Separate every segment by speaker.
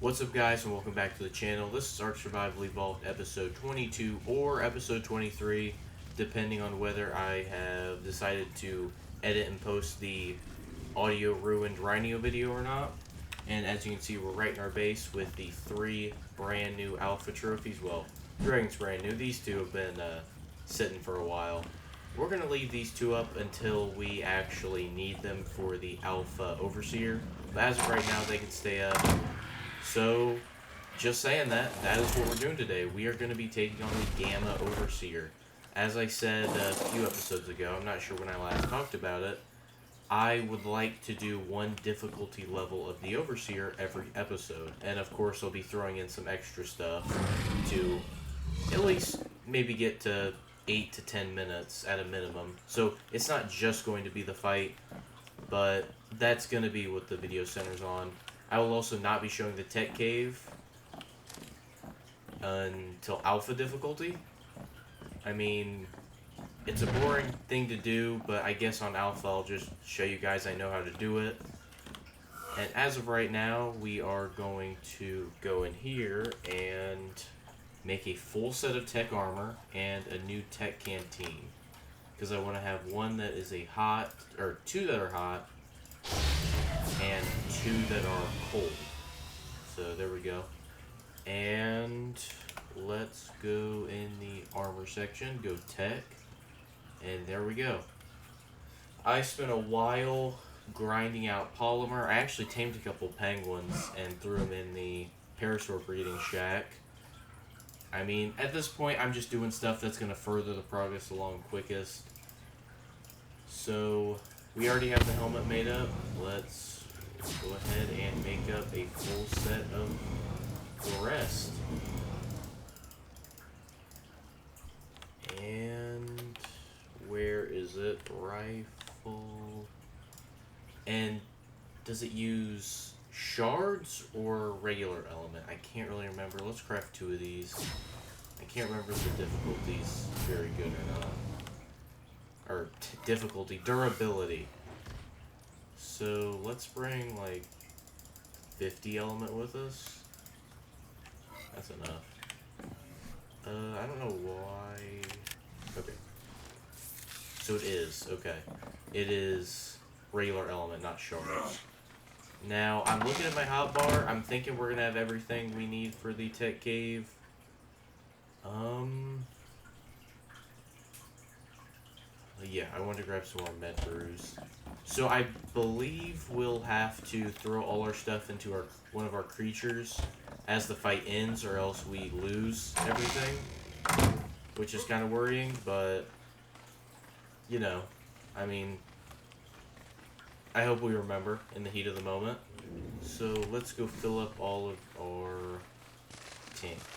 Speaker 1: What's up, guys, and welcome back to the channel. This is Ark Survival Evolved episode 22 or episode 23, depending on whether I have decided to edit and post the audio ruined Rhino video or not. And as you can see, we're right in our base with the 3 brand new alpha trophies. Well, Dragon's brand new. These 2 have been sitting for a while. We're going to leave these 2 up until we actually need them for the alpha overseer. But as of right now, they can stay up. So, just saying that is what we're doing today. We are going to be taking on the Gamma Overseer. As I said a few episodes ago, I'm not sure when I last talked about it, I would like to do one difficulty level of the Overseer every episode. And of course, I'll be throwing in some extra stuff to at least maybe get to 8 to 10 minutes at a minimum. So, it's not just going to be the fight, but that's going to be what the video centers on. I will also not be showing the tech cave until alpha difficulty. I mean, it's a boring thing to do, but I guess on alpha I'll just show you guys I know how to do it. And as of right now, we are going to go in here and make a full set of tech armor and a new tech canteen. Because I want to have one that is a hot, or 2 that are hot, and 2 that are cold. So there we go. And let's go in the armor section, go tech, and there we go. I spent a while grinding out polymer. I actually tamed a couple penguins and threw them in the parasaur breeding shack. I mean, at this point, I'm just doing stuff that's going to further the progress along quickest. So, we already have the helmet made up. Let's go ahead and make up a full set of the rest. And where is it? Rifle. And does it use shards or regular element? I can't really remember. Let's craft 2 of these. I can't remember if the difficulty's very good or not. Or difficulty, durability. So let's bring like 50 element with us. That's enough. I don't know why. Okay. So it is, okay. It is regular element, not shards. Now, I'm looking at my hotbar. I'm thinking we're gonna have everything we need for the tech cave. Yeah, I want to grab some more med brews. So I believe we'll have to throw all our stuff into one of our creatures as the fight ends, or else we lose everything, which is kind of worrying, but you know, I mean, I hope we remember in the heat of the moment. So let's go fill up all of our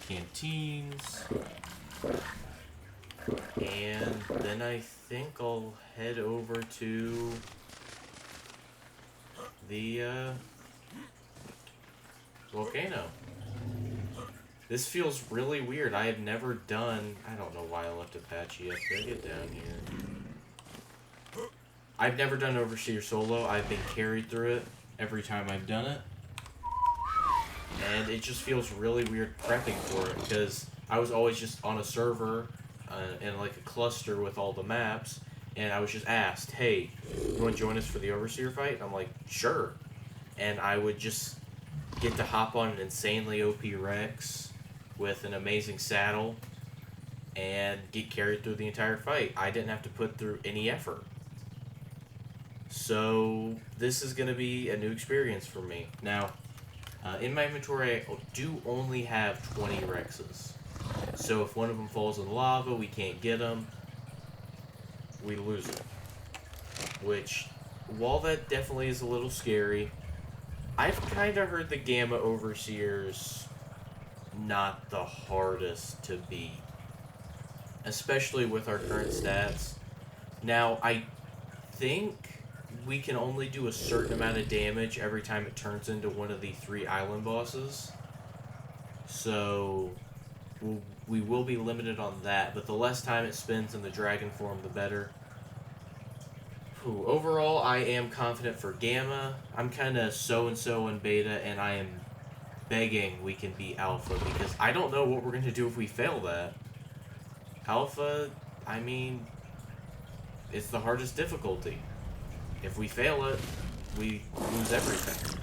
Speaker 1: canteens. And then I think I'll head over to the volcano. This feels really weird. I have never done... I don't know why I left Apache up there. Get down here. I've never done Overseer solo. I've been carried through it every time I've done it. And it just feels really weird prepping for it, because I was always just on a server in like a cluster with all the maps, and I was just asked, hey, you want to join us for the Overseer fight? And I'm like, sure. And I would just get to hop on an insanely OP Rex with an amazing saddle and get carried through the entire fight. I didn't have to put through any effort. So this is going to be a new experience for me. Now, in my inventory, I do only have 20 Rexes. So if one of them falls in the lava, we can't get them, we lose it. Which, while that definitely is a little scary, I've kind of heard the Gamma Overseer's not the hardest to beat. Especially with our current stats. Now, I think we can only do a certain amount of damage every time it turns into one of the 3 island bosses. So we will be limited on that, but the less time it spends in the dragon form, the better. Overall, I am confident for Gamma. I'm kind of so-and-so in beta, and I am begging we can beat Alpha, because I don't know what we're going to do if we fail that. Alpha, I mean, it's the hardest difficulty. If we fail it, we lose everything.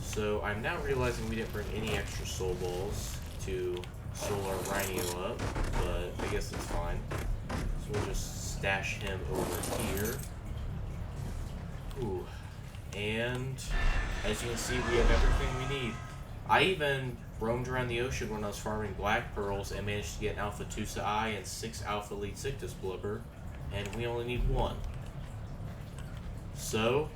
Speaker 1: So I'm now realizing we didn't bring any extra soul balls to soul our Rhino up, but I guess it's fine. So we'll just stash him over here. Ooh. And as you can see, we have everything we need. I even roamed around the ocean when I was farming black pearls and managed to get an Alpha Tusa Eye and 6 Alpha Lead Sictus Blubber, and we only need 1. So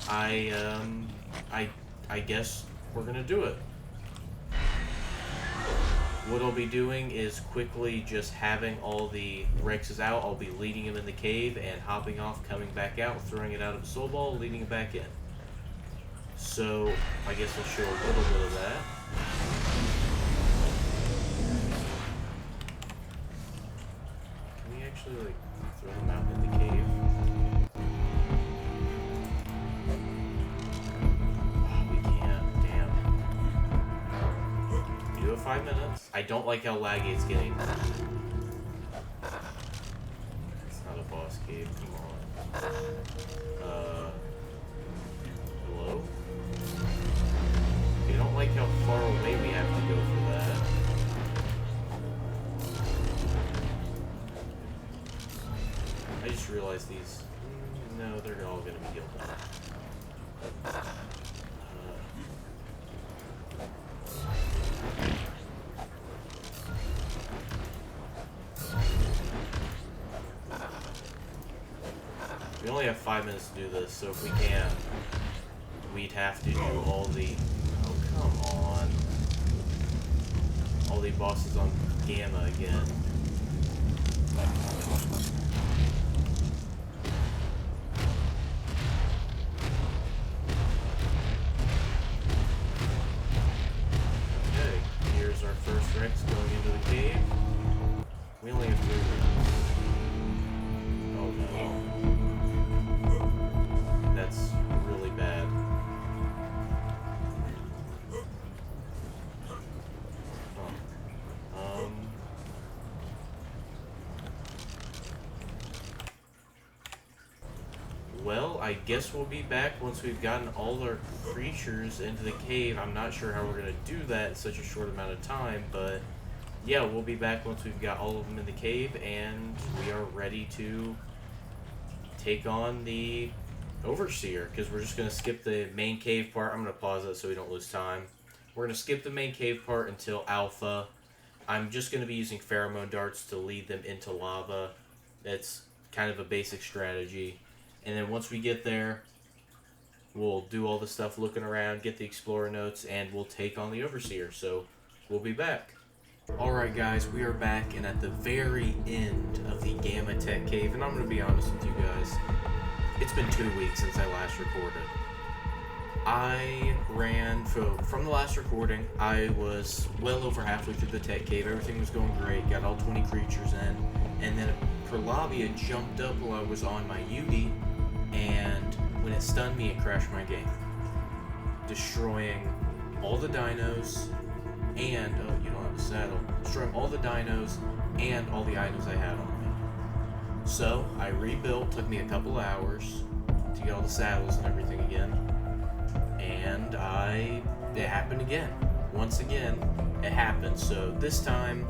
Speaker 1: I guess we're gonna do it. What I'll be doing is quickly just having all the Rexes out. I'll be leading them in the cave and hopping off, coming back out, throwing it out of a soul ball, leading it back in. So I guess I'll show a little bit of that. Can we actually like throw them out in the cave? We can't. Damn. You have 5 minutes. I don't like how laggy it's getting. It's not a boss cave. Come on. Hello? I don't like how far away we have to go for that. I just realized these. No, they're all gonna be healed up. We only have 5 minutes to do this, so if we can, we'd have to do all the... Oh, come on. All the bosses on Gamma again. Okay, here's our first Rex going into the cave. We only have 3 rounds. Oh no. That's really bad. Huh. Well, I guess we'll be back once we've gotten all our creatures into the cave. I'm not sure how we're going to do that in such a short amount of time, but yeah, we'll be back once we've got all of them in the cave, and we are ready to take on the Overseer, because we're just going to skip the main cave part. I'm going to pause it so we don't lose time. We're going to skip the main cave part until Alpha. I'm just going to be using pheromone darts to lead them into lava. That's kind of a basic strategy. And then once we get there, we'll do all the stuff looking around, get the Explorer notes, and we'll take on the Overseer. So we'll be back. Alright guys, we are back and at the very end of the Gamma Tech Cave, and I'm going to be honest with you guys. It's been 2 weeks since I last recorded. I ran, from the last recording, I was well over halfway through the Tech Cave. Everything was going great, got all 20 creatures in, and then a Perlavia jumped up while I was on my Yudi, and when it stunned me, it crashed my game. Destroying all the dinos, and, oh, you don't have a saddle, destroying all the dinos, and all the items I had on me. So, I rebuilt, took me a couple hours to get all the saddles and everything again, and it happened again. Once again, it happened. So this time,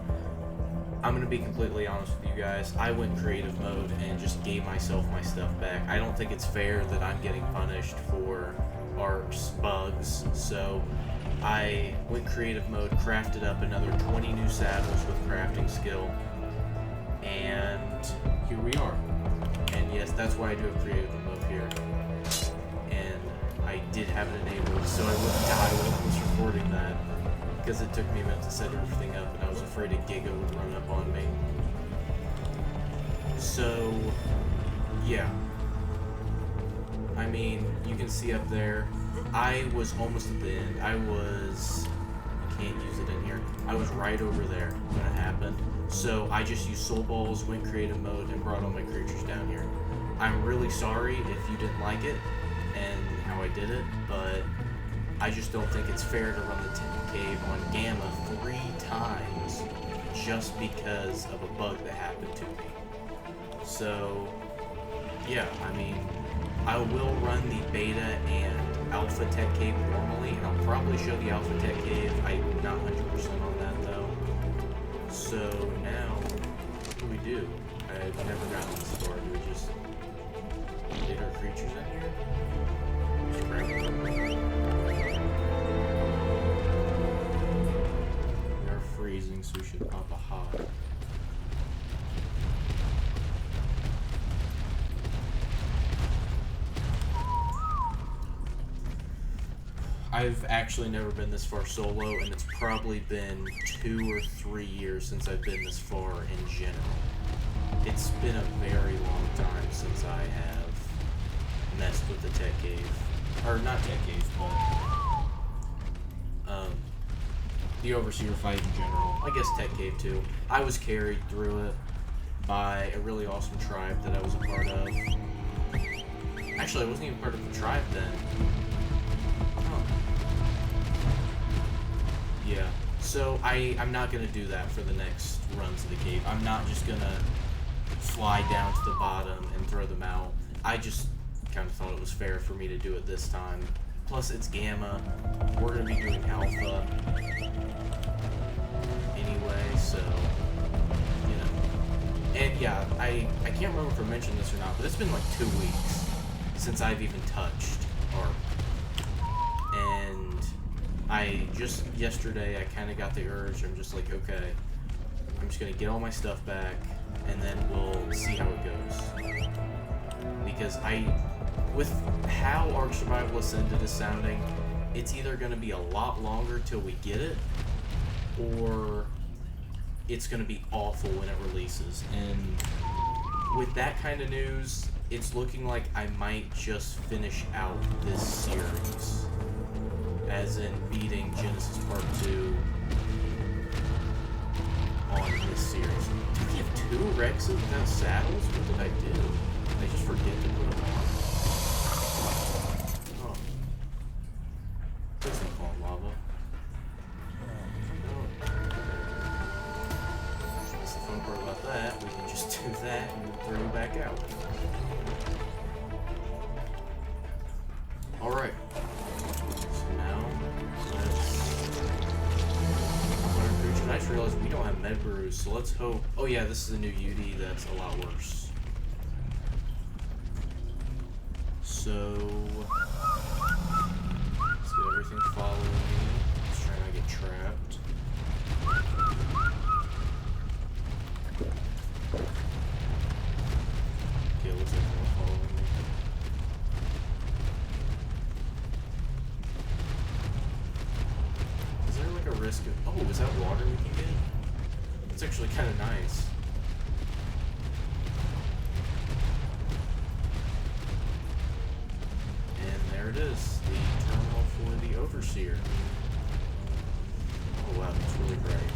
Speaker 1: I'm going to be completely honest with you guys. I went creative mode and just gave myself my stuff back. I don't think it's fair that I'm getting punished for arcs, bugs, so I went creative mode, crafted up another 20 new saddles with crafting skill, and here we are. And yes, that's why I do a creative mode here. And I did have it enabled, so I wouldn't die when I was recording that, because it took me a minute to set everything up, and I was afraid a Giga would run up on me. So, yeah. I mean, you can see up there, I was almost at the end. I can't use it in here. I was right over there when it happened. So I just used soul balls, went creative mode, and brought all my creatures down here. I'm really sorry if you didn't like it. how I did it, but I just don't think it's fair to run the cave on Gamma 3 times just because of a bug that happened to me. So, yeah, I mean, I will run the beta and alpha tech cave normally, and I'll probably show the alpha tech cave. I'm not 100% on that though. So now, what do we do? I've never gotten this far. Do we just get our creatures in here? Just grab them. They're freezing, so we should pop a hot. I've actually never been this far solo, and it's probably been 2 or 3 years since I've been this far in general. It's been a very long time since I have messed with the tech cave. Or not tech cave, but the overseer fight in general. I guess tech cave too. I was carried through it by a really awesome tribe that I was a part of. Actually, I wasn't even part of the tribe then. Yeah, so I'm not going to do that for the next runs of the cave. I'm not just going to fly down to the bottom and throw them out. I just kind of thought it was fair for me to do it this time. Plus, it's Gamma. We're going to be doing Alpha anyway, so, you know. And yeah, I can't remember if I mentioned this or not, but it's been like 2 weeks since I've even touched ARP. And I just yesterday I kind of got the urge. I'm just like, okay, I'm just gonna get all my stuff back, and then we'll see how it goes. Because with how Ark Survival Ascended is sounding, it's either gonna be a lot longer till we get it, or it's gonna be awful when it releases. And with that kind of news, it's looking like I might just finish out this series. As in beating Genesis Part 2 on this series. Do we have 2 Rexes without saddles? What did I do? Did I just forget to put them on? Oh. Please don't fall in lava. No. That's the fun part about that. We can just do that and throw you back out. Alright. I just realized we don't have med brews, so let's hope. Oh yeah, this is a new UD that's a lot worse. So let's get everything following me. Let's try not to get trapped. Okay, looks like they're following me. Is there like a risk of... Oh, is that water we can get? It's actually kind of nice. And there it is, the terminal for the Overseer. Oh wow, that's really great.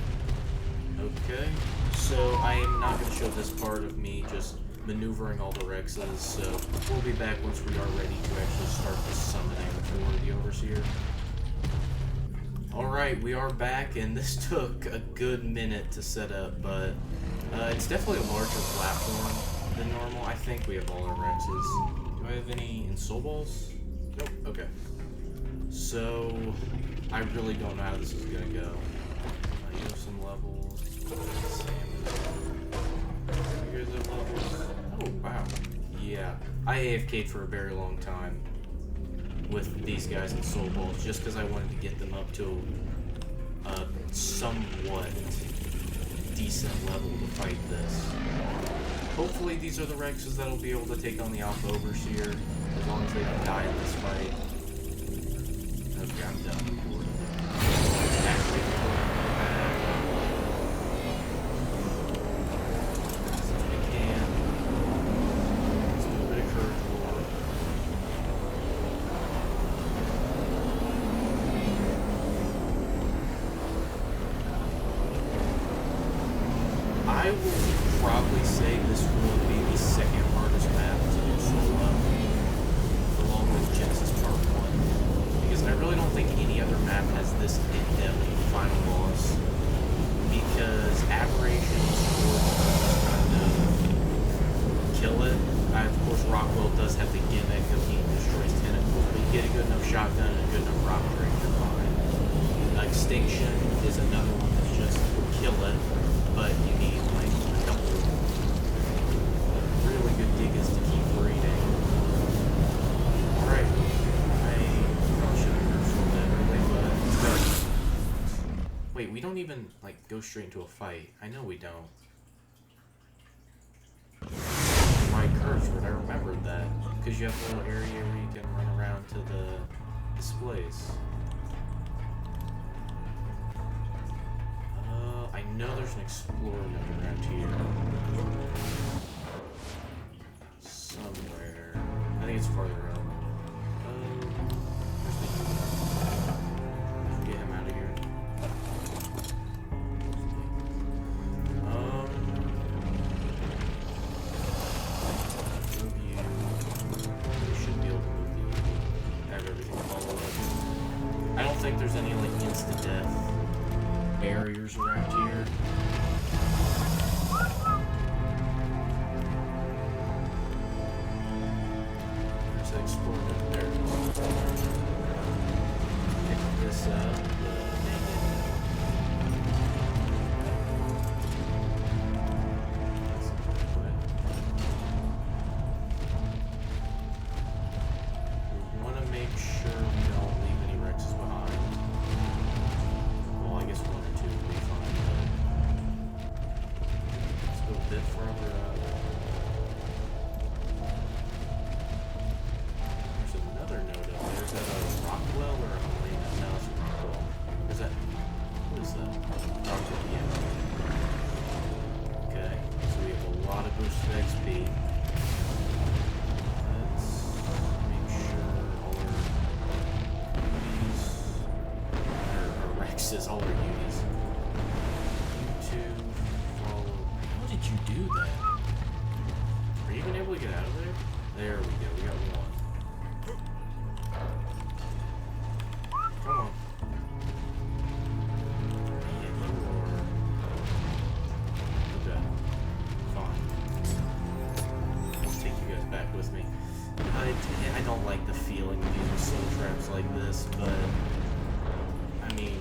Speaker 1: Okay, so I am not going to show this part of me just maneuvering all the Rexes, so we'll be back once we are ready to actually start the summoning for the Overseer. Alright, we are back, and this took a good minute to set up, but it's definitely a larger platform than normal. I think we have all our Rexes. Do I have any in Soul Balls? Nope, okay. So, I really don't know how this is going to go. You have some levels. You guys have levels? Oh, wow. Yeah, I AFK'd for a very long time with these guys in Soul Balls, just because I wanted to get them up to a somewhat decent level to fight this. Hopefully these are the Rexes that'll be able to take on the Alpha Overseer, as long as they don't die in this fight. Okay, I'm done. I will probably say this will be the second hardest map to do solo, along with Genesis Part 1. this in-depth final boss because aberrations would kind of kill it. Of course, Rockwell does have the gimmick of he destroys tentacles, but you get a good enough shotgun and a good enough rock break, you're fine. Extinction is another one that just will kill it, but you need like a couple really good diggers to keep breeding. Alright, I probably should have rehearsed that early, but let's go. Wait, we don't even like go straight into a fight. I know we don't. My curse, but I remembered that because you have a little area where you can run around to the displays. I know there's an explorer note around here. Somewhere. I think it's farther up. Where's the... Get him out of here. Move you. We should be able to move you. Have everything follow up. I don't think there's any like instant death barriers around here. There's an explorer there. Pick this up. We want to make sure we don't leave any Rexes behind. Well, I guess one or two would be fine, but let's go a bit further up. There's another note up there. Is that a Rockwell or a Helena? No, it's a Rockwell. Is that... What is that? Rockwell, yeah. Okay, so we have a lot of boosted XP. Let's make sure all our unis, or Rexes, all our unis. You two follow. How did you do that? Are you even able to get out of there? There we go, we got one. Come on. Yeah, you are. Okay. Fine. Let's take you guys back with me. I don't like the feeling of using soul traps like this, but I mean,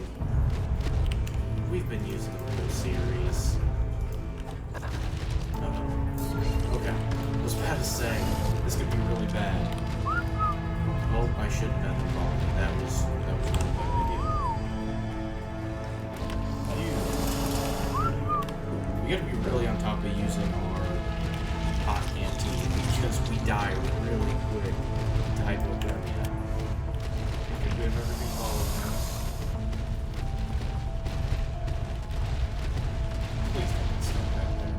Speaker 1: we've been using them in the series. Okay. I was about to say, this could be really bad. Oh, I shouldn't have the ball. That was not a good idea. We gotta be really on top of using our hot canteen because we die really quick to hypothermia. Could we have ever been followed now? Please don't stop back there.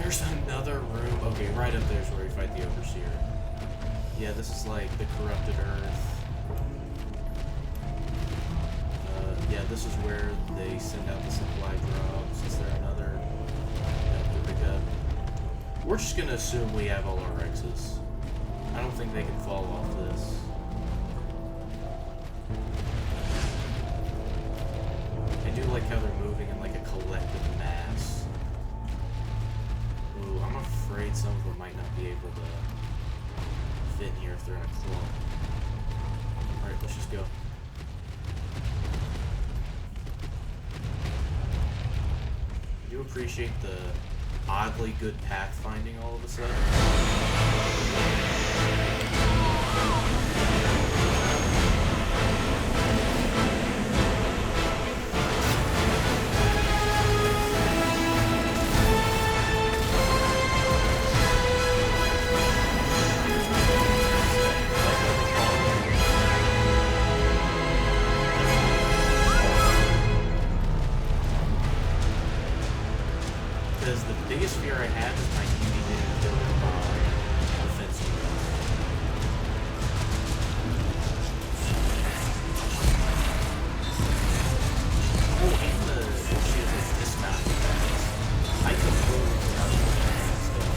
Speaker 1: There's another room. Okay, right up there's where we fight the Overseer. Yeah, this is like the corrupted Earth. Yeah, this is where they send out the supply drops. Is there another to pick up? We're just gonna assume we have all our Rexes. I don't think they can fall off this. I do like how they're moving in like a collective mass. Ooh, I'm afraid some of them might not be able to fit in here if they're in a clump. Alright, let's just go. I do appreciate the oddly good pathfinding all of a sudden. Because the biggest fear I have is my UV getting killed by defensive units. Oh, and the shield is dismounted fast. I completely forgot about that stuff.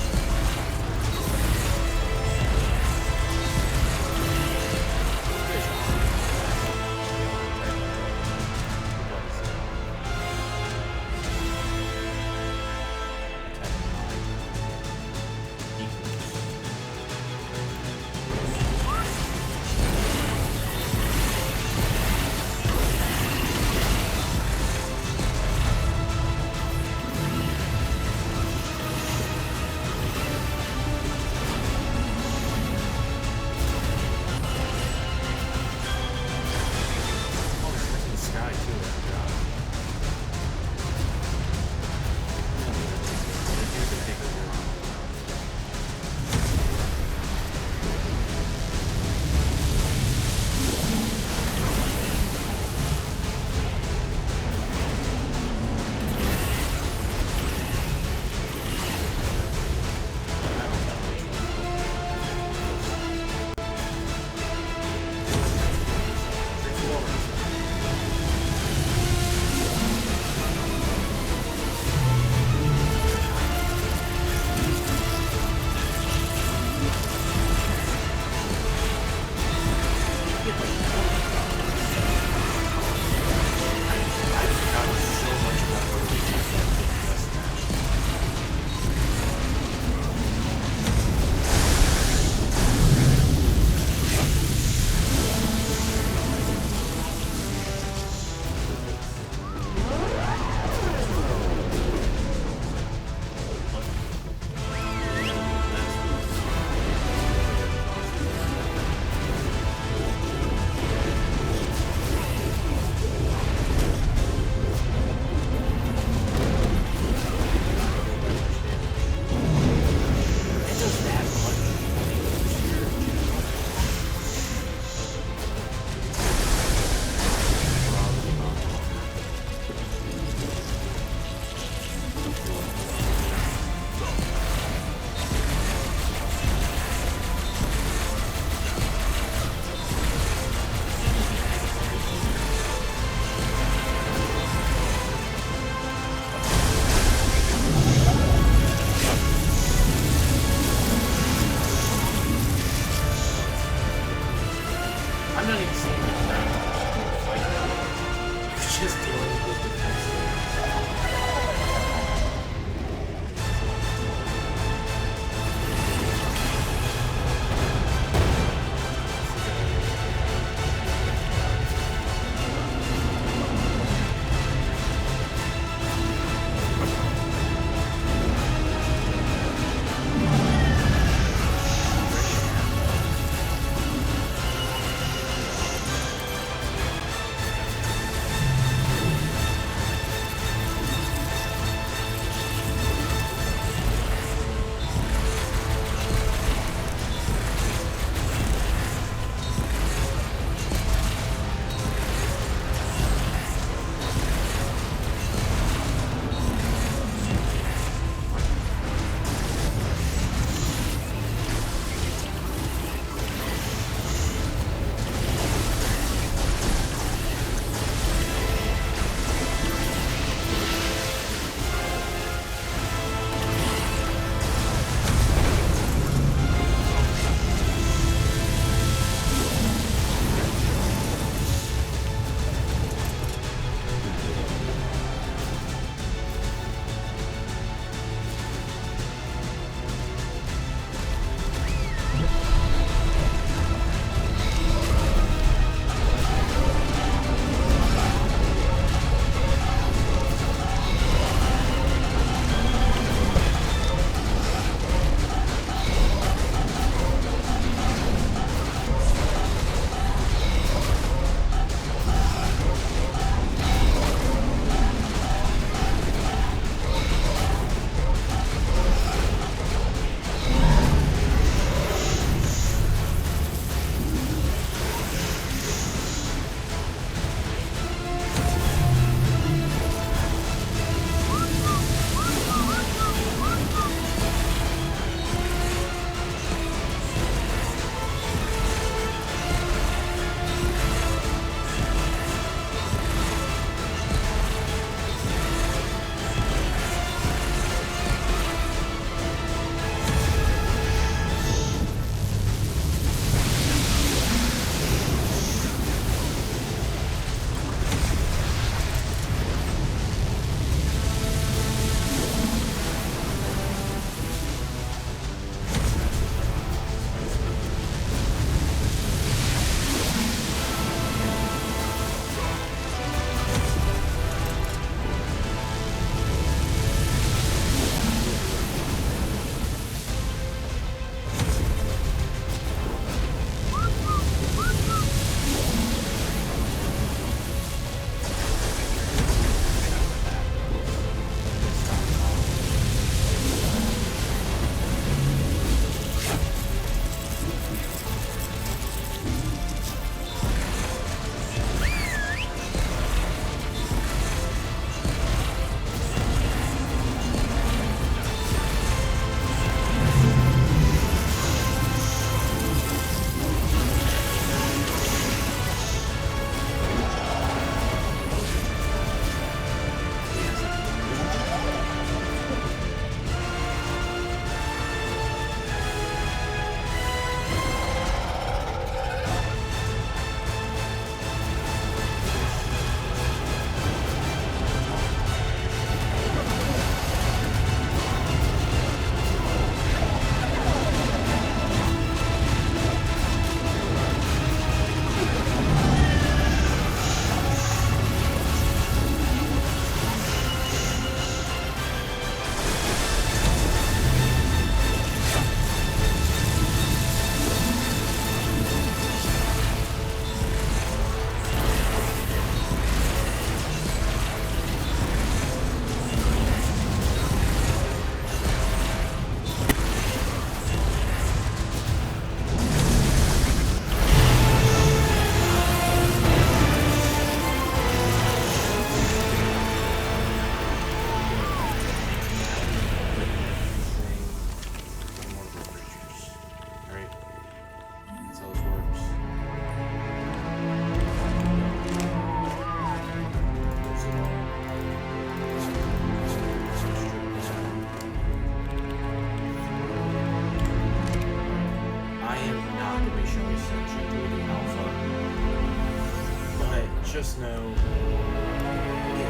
Speaker 1: just know it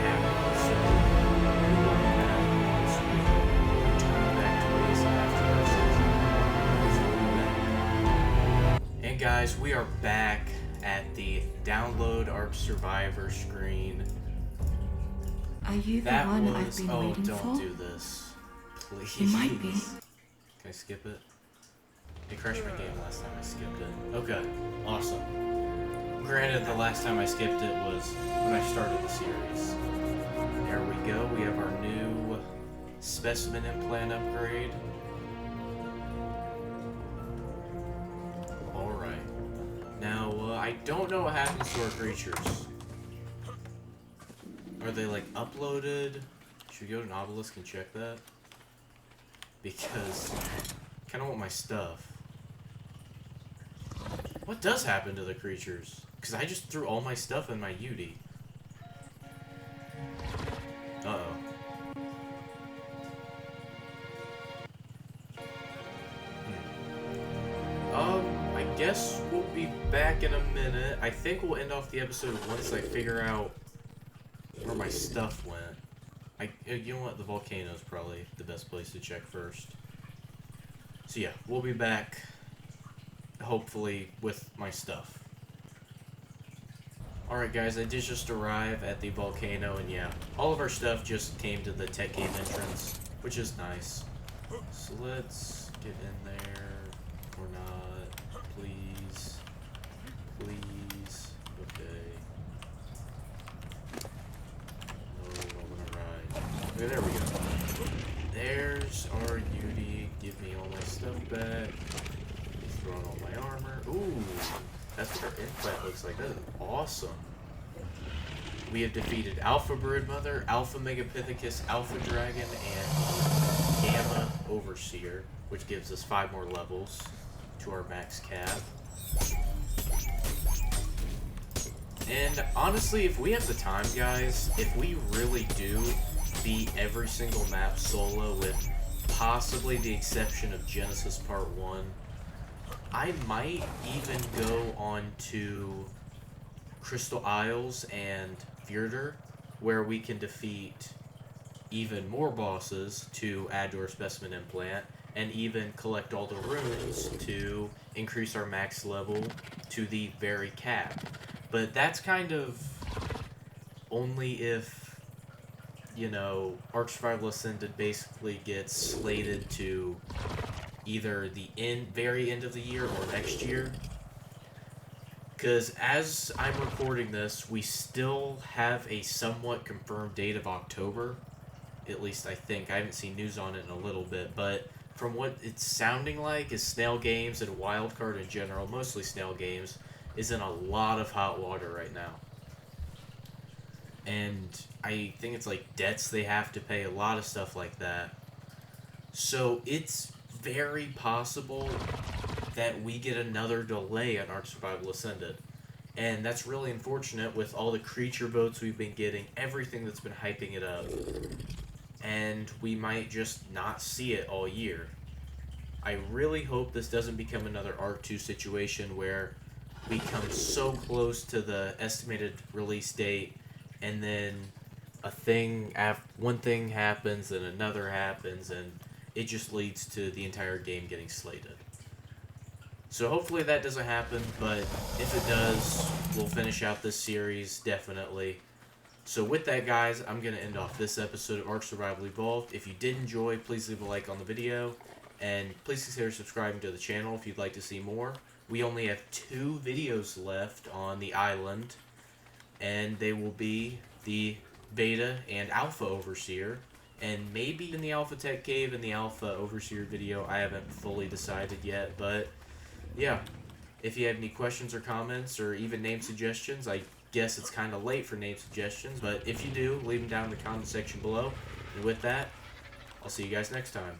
Speaker 1: happened. So we will be back once we return back to base after our session. And guys, we are back at the download Ark Survivor screen.
Speaker 2: Are you the one I've been waiting for?
Speaker 1: Don't do this. Please.
Speaker 2: You might be.
Speaker 1: Can I skip it? It crashed my game last time I skipped it. Okay, awesome. Granted, the last time I skipped it was when I started the series. There we go. We have our new specimen implant upgrade. Alright. Now, I don't know what happens to our creatures. Are they, like, uploaded? Should we go to an obelisk and check that? Because I kind of want my stuff. What does happen to the creatures? Because I just threw all my stuff in my Yudi. Uh-oh. I guess we'll be back in a minute. I think we'll end off the episode once I figure out where my stuff went. You know what? The volcano is probably the best place to check first. So yeah, we'll be back, hopefully, with my stuff. Alright guys, I did just arrive at the volcano, and yeah, all of our stuff just came to the tech cave entrance, which is nice. So let's get in there, or not, please, please, okay. Okay, there we go. There's our Yudi. Give me all my stuff back. Throw on all my armor. Ooh, that's what our implant looks like. That is awesome. We have defeated Alpha Broodmother, Alpha Megapithecus, Alpha Dragon, and Gamma Overseer, which gives us 5 more levels to our max cap. And honestly, if we have the time, guys, if we really do beat every single map solo with possibly the exception of Genesis Part 1, I might even go on to Crystal Isles and Fjordur, where we can defeat even more bosses to add to our specimen implant, and even collect all the runes to increase our max level to the very cap. But that's kind of only if, you know, Ark Survival Ascended basically gets slated to either the very end of the year or next year. Because as I'm recording this, we still have a somewhat confirmed date of October. At least I think. I haven't seen news on it in a little bit, but from what it's sounding like is Snail Games and Wildcard in general, mostly Snail Games, is in a lot of hot water right now. And I think it's like debts they have to pay, a lot of stuff like that. So it's very possible that we get another delay on Ark Survival Ascended. And that's really unfortunate with all the creature votes we've been getting, everything that's been hyping it up. And we might just not see it all year. I really hope this doesn't become another Ark 2 situation where we come so close to the estimated release date, and then one thing happens and another happens, and it just leads to the entire game getting slated. So hopefully that doesn't happen, but if it does, we'll finish out this series, definitely. So with that, guys, I'm going to end off this episode of Ark Survival Evolved. If you did enjoy, please leave a like on the video, and please consider subscribing to the channel if you'd like to see more. We only have 2 videos left on the island, and they will be the Beta and Alpha Overseer, and maybe in the Alpha Tech Cave and the Alpha Overseer video. I haven't fully decided yet, but yeah. If you have any questions or comments or even name suggestions, I guess it's kind of late for name suggestions, but if you do, leave them down in the comment section below. And with that, I'll see you guys next time.